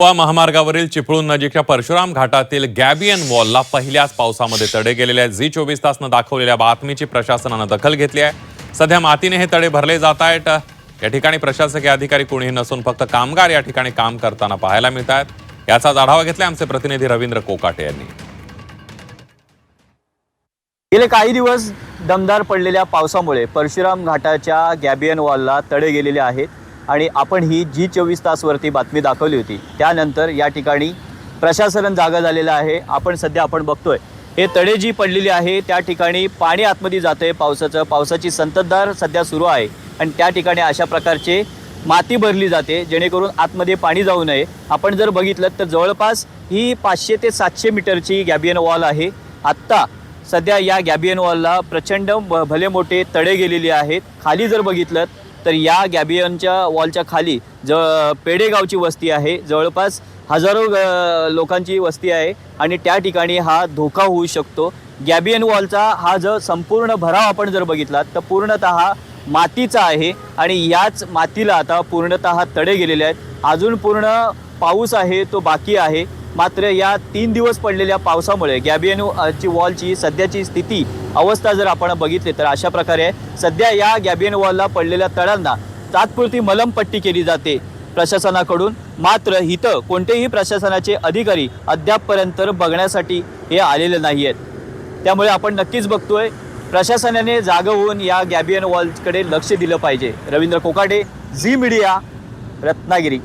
गोवा महामार्गावरील चिपळूण नजीकच्या परशुराम घाटातील गॅबियन वॉलला पहिल्याच पावसामध्ये तडे गेलेले आहेत। झी 24 तासनं दाखवलेल्या बातमीची प्रशासनानं दखल घेतली आहे। सध्या मातीने हे तडे भरले जात आहेत। या ठिकाणी प्रशासकीय अधिकारी कोणीही नसून फक्त कामगार या ठिकाणी काम करताना पाहायला मिळत आहेत। याचाच आढावा घेतला आमचे प्रतिनिधी रवींद्र कोकाटे यांनी। गेले काही दिवस दमदार पडलेल्या पावसामुळे परशुराम घाटाच्या गॅबियन वॉलला तडे गेलेले आहेत आणि आपण ही जी 24 तासवरती बातमी दाखवली होती। त्यानंतर या ठिकाणी प्रशासन जागा झालेलं आहे। आपण बघतोय हे तडे जी पडलेली आहे त्या ठिकाणी पाणी आतमध्ये जाते। पावसाची संततधार सध्या सुरू आहे आणि त्या ठिकाणी अशा प्रकारचे माती भरली जाते जेणेकरून आतमध्ये पाणी जाऊ नये। आपण जर बघितलं तर जवळपास ही 500 ते 700 मीटरची गॅबियन वॉल आहे। आत्ता सध्या या गॅबियन वॉलला प्रचंड भले मोठे तडे गेलेले आहेत। खाली जर बघितलं तर या गॅबियनच्या वॉलच्या खाली पेडेगावची वस्ती आहे। जवळपास हजारो लोकांची वस्ती आहे आणि त्या ठिकाणी हा धोका होऊ शकतो। गॅबियन वॉलचा हा जो संपूर्ण भराव आपण जर बघितला तर पूर्णतः मातीचा आहे आणि याच मातीला आता पूर्णतः तडे गेलेले आहेत। अजून पूर्ण पाऊस आहे तो बाकी आहे। मात्र या 3 दिवस पडलेल्या पावसामुळे गॅबियन वॉलची सध्याची स्थिती अवस्था जर आपण बघितली तर अशा प्रकारे सध्या या गॅबियन वॉलला पडलेल्या तडांना तात्पुरती मलमपट्टी केली जाते प्रशासनाकडून। मात्र इथं कोणतेही प्रशासनाचे अधिकारी अद्यापपर्यंत बघण्यासाठी हे आलेले नाही आहेत। त्यामुळे आपण नक्कीच बघतोय प्रशासनाने जागा होऊन या गॅबियन वॉलकडे लक्ष दिलं पाहिजे। रवींद्र कोकाटे, झी मीडिया, रत्नागिरी।